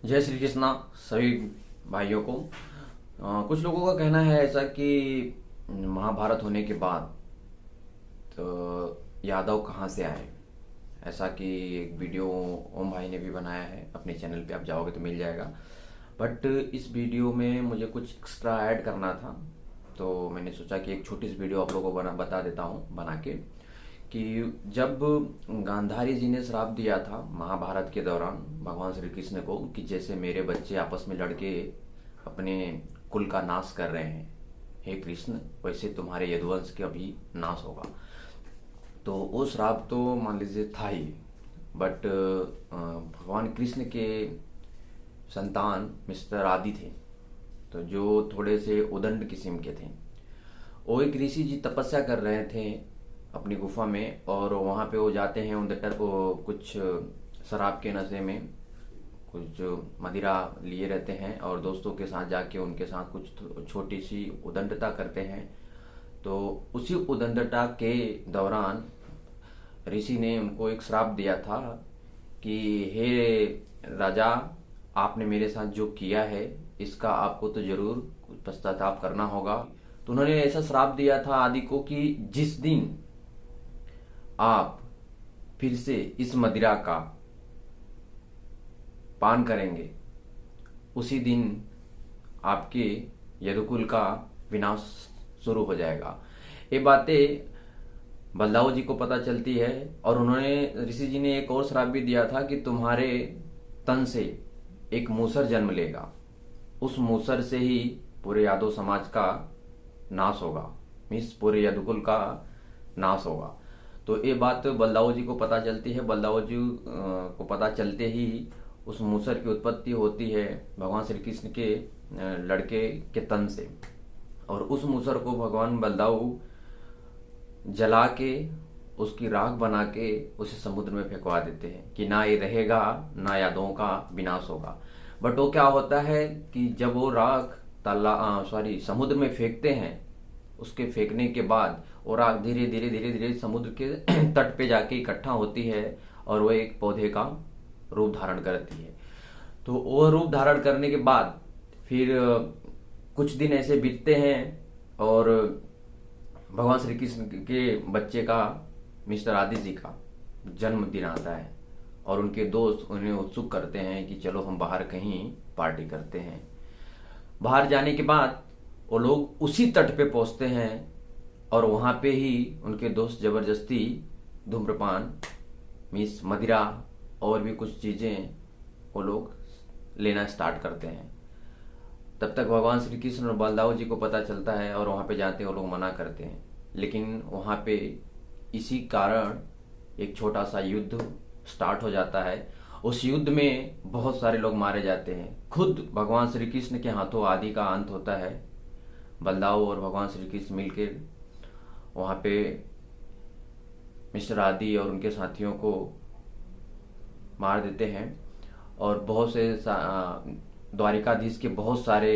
जय श्री कृष्णा सभी भाइयों को। कुछ लोगों का कहना है ऐसा कि महाभारत होने के बाद तो यादव कहाँ से आए। ऐसा कि एक वीडियो ओम भाई ने भी बनाया है अपने चैनल पे, आप जाओगे तो मिल जाएगा। बट इस वीडियो में मुझे कुछ एक्स्ट्रा ऐड करना था, तो मैंने सोचा कि एक छोटी सी वीडियो आप लोगों को बता देता हूँ बना के, कि जब गांधारी जी ने श्राप दिया था महाभारत के दौरान भगवान श्री कृष्ण को कि जैसे मेरे बच्चे आपस में लड़के अपने कुल का नाश कर रहे हैं, हे कृष्ण, वैसे तुम्हारे यदुवंश का भी नाश होगा। तो वो श्राप तो मान लीजिए था ही, बट भगवान कृष्ण के संतान मिस्टर आदि थे, तो जो थोड़े से उदंड किस्म के थे। वो एक ऋषि जी तपस्या कर रहे थे अपनी गुफा में, और वहाँ पे वो जाते हैं उदंड वो कुछ शराब के नशे में कुछ मदिरा लिए रहते हैं, और दोस्तों के साथ जाके उनके साथ कुछ छोटी सी उदंडता करते हैं। तो उसी उदंडता के दौरान ऋषि ने उनको एक श्राप दिया था कि हे राजा, आपने मेरे साथ जो किया है इसका आपको तो जरूर पश्चाताप करना होगा। तो उन्होंने ऐसा श्राप दिया था आदि को कि जिस दिन आप फिर से इस मदिरा का पान करेंगे उसी दिन आपके यदुकुल का विनाश शुरू हो जाएगा। ये बातें बलदाऊ जी को पता चलती है, और उन्होंने ऋषि जी ने एक और श्राप भी दिया था कि तुम्हारे तन से एक मूसर जन्म लेगा, उस मूसर से ही पूरे यादव समाज का नाश होगा, मीन्स पूरे यदुकुल का नाश होगा। तो ये बात बलदाऊ जी को पता चलती है। बलदाऊ जी को पता चलते ही उस मूसर की उत्पत्ति होती है भगवान श्री कृष्ण के लड़के के तन से, और उस मूसर को भगवान बलदाऊ जला के उसकी राख बना के उसे समुद्र में फेंकवा देते हैं कि ना ये रहेगा ना यादवों का विनाश होगा। बट वो क्या होता है कि जब वो राख समुद्र में फेंकते हैं, उसके फेंकने के बाद वो राख धीरे धीरे धीरे धीरे समुद्र के तट पे जाके इकट्ठा होती है और वो एक पौधे का रूप धारण करती है। तो वो रूप धारण करने के बाद फिर कुछ दिन ऐसे बीतते हैं, और भगवान श्री कृष्ण के बच्चे का मिस्टर आदि जी का जन्मदिन आता है, और उनके दोस्त उन्हें उत्सुक करते हैं कि चलो हम बाहर कहीं पार्टी करते हैं। बाहर जाने के बाद वो लोग उसी तट पे पहुंचते हैं, और वहां पे ही उनके दोस्त जबरदस्ती धूम्रपान, मीस मदिरा और भी कुछ चीजें वो लोग लेना स्टार्ट करते हैं। तब तक भगवान श्री कृष्ण और बलदाऊ जी को पता चलता है, और वहां पे जाते वो लोग मना करते हैं। लेकिन वहां पे इसी कारण एक छोटा सा युद्ध स्टार्ट हो जाता है। उस युद्ध में बहुत सारे लोग मारे जाते हैं। खुद भगवान श्री कृष्ण के हाथों आदि का अंत होता है। बलदाऊ और भगवान श्री कृष्ण मिलकर वहां पे मिस्टर आदि और उनके साथियों को मार देते हैं, और बहुत से द्वारिकाधीश के बहुत सारे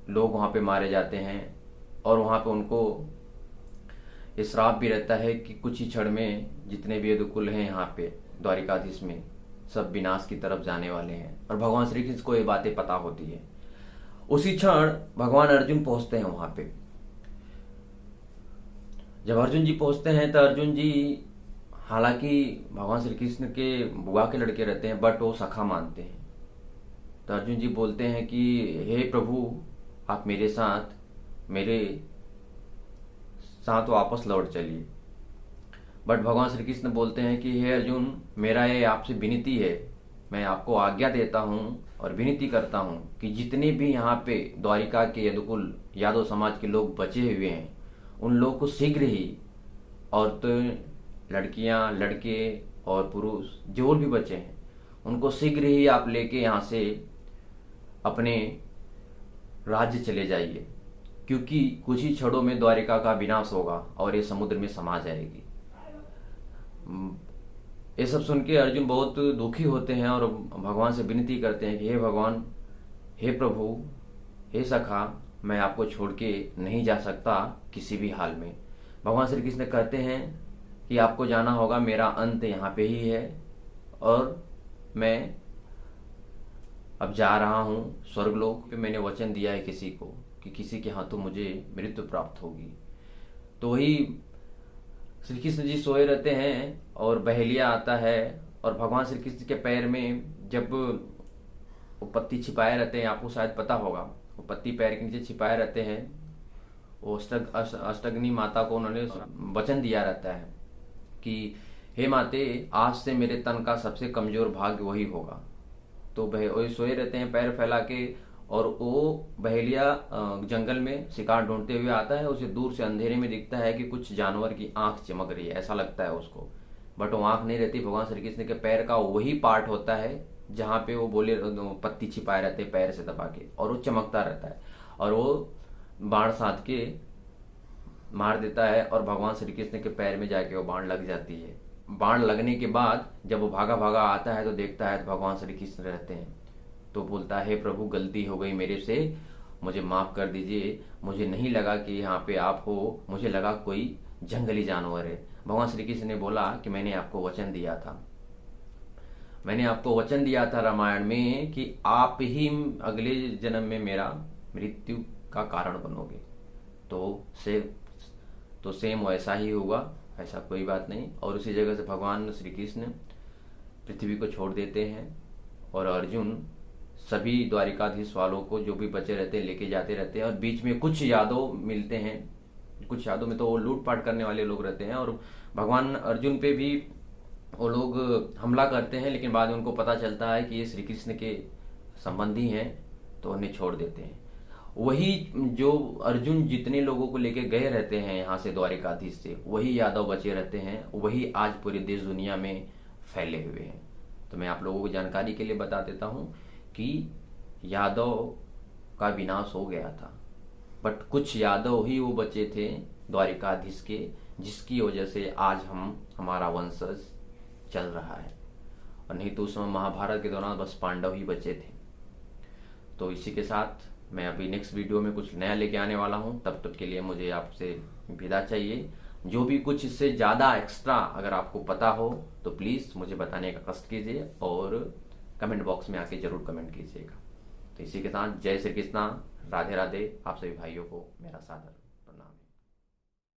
लोग वहां पे मारे जाते हैं। और वहां पे उनको ये श्राप भी रहता है कि कुछ ही क्षण में जितने भी यदुकुल हैं यहाँ पे द्वारिकाधीश में सब विनाश की तरफ जाने वाले हैं, और भगवान श्री कृष्ण को ये बातें पता होती है। उसी क्षण भगवान अर्जुन पहुंचते हैं वहां पे। जब अर्जुन जी पहुंचते हैं तो अर्जुन जी, हालांकि भगवान श्री कृष्ण के बुआ के लड़के रहते हैं, बट वो सखा मानते हैं। तो अर्जुन जी बोलते हैं कि हे प्रभु, आप मेरे साथ वापस लौट चलिए। बट भगवान श्री कृष्ण बोलते हैं कि हे अर्जुन, मेरा ये आपसे विनती है, मैं आपको आज्ञा देता हूँ और विनती करता हूँ कि जितने भी यहाँ पे द्वारिका के यदुकुल यादव समाज के लोग बचे हुए हैं, उन लोगों को शीघ्र ही, औरतें, लड़कियां, लड़के और पुरुष जो भी बचे हैं, उनको शीघ्र ही आप लेके यहाँ से अपने राज्य चले जाइए, क्योंकि कुछ ही क्षणों में द्वारिका का विनाश होगा और ये समुद्र में समा जाएगी। ये सब सुन के अर्जुन बहुत दुखी होते हैं और भगवान से विनती करते हैं कि हे भगवान, हे प्रभु, हे सखा, मैं आपको छोड़ के नहीं जा सकता किसी भी हाल में। भगवान श्री कृष्ण कहते हैं कि आपको जाना होगा, मेरा अंत यहाँ पे ही है, और मैं अब जा रहा हूँ स्वर्गलोक पे, मैंने वचन दिया है किसी को कि किसी के हाथों मुझे मृत्यु प्राप्त होगी। तो वही श्री कृष्ण जी सोए रहते हैं और बहेलिया आता है और भगवान श्री कृष्ण के पैर में जब वो पत्ती छिपाए रहते हैं, आपको शायद पता होगा, वो पत्ती पैर के नीचे छिपाए रहते हैं। वो अष्टग्नि माता को उन्होंने वचन दिया रहता है कि हे माते, आज से मेरे तन का सबसे कमजोर भाग वही होगा। तो वही सोए रहते हैं पैर फैला के, और वो बहेलिया जंगल में शिकार ढूंढते हुए आता है। उसे दूर से अंधेरे में दिखता है कि कुछ जानवर की आंख चमक रही है, ऐसा लगता है उसको, बट वो आंख नहीं रहती, भगवान श्री कृष्ण के पैर का वही पार्ट होता है जहाँ पे वो बोले पत्ती छिपाए रहते हैं पैर से दबा के, और वो चमकता रहता है और वो बाण साध के मार देता है और भगवान श्री कृष्ण के पैर में जाके वो बाण लग जाती है। बाण लगने के बाद जब वो भागा भागा आता है तो देखता है तो भगवान श्री कृष्ण रहते हैं। तो बोलता है, हे प्रभु, गलती हो गई मेरे से, मुझे माफ कर दीजिए, मुझे नहीं लगा कि यहाँ पे आप हो, मुझे लगा कोई जंगली जानवर है। भगवान श्री कृष्ण ने बोला कि मैंने आपको वचन दिया था, मैंने आपको वचन दिया था रामायण में कि आप ही अगले जन्म में मेरा मृत्यु का कारण बनोगे। तो सेम वैसा ही होगा, ऐसा कोई बात नहीं। और उसी जगह से भगवान श्री कृष्ण पृथ्वी को छोड़ देते हैं और अर्जुन सभी द्वारिकाधीश वालों को जो भी बचे रहते हैं लेके जाते रहते हैं। और बीच में कुछ यादव मिलते हैं, कुछ यादव में तो वो लूटपाट करने वाले लोग रहते हैं और भगवान अर्जुन पे भी वो लोग हमला करते हैं, लेकिन बाद में उनको पता चलता है कि ये श्री कृष्ण के संबंधी हैं तो उन्हें छोड़ देते हैं। वही जो अर्जुन जितने लोगों को लेके गए रहते हैं यहाँ से द्वारिकाधीश से, वही यादव बचे रहते हैं, वही आज पूरे देश दुनिया में फैले हुए हैं। तो मैं आप लोगों को जानकारी के लिए बता देता हूँ कि यादव का विनाश हो गया था, बट कुछ यादव ही वो बचे थे द्वारिकाधीश के, जिसकी वजह से आज हमारा वंशज चल रहा है। और नहीं तो उस समय महाभारत के दौरान बस पांडव ही बचे थे। तो इसी के साथ मैं अभी नेक्स्ट वीडियो में कुछ नया लेके आने वाला हूँ, तब तक के लिए मुझे आपसे विदा चाहिए। जो भी कुछ इससे ज़्यादा एक्स्ट्रा अगर आपको पता हो तो प्लीज़ मुझे बताने का कष्ट कीजिए और कमेंट बॉक्स में आके जरूर कमेंट कीजिएगा। तो इसी के साथ जय श्री कृष्णा, राधे राधे, आप सभी भाइयों को मेरा सादर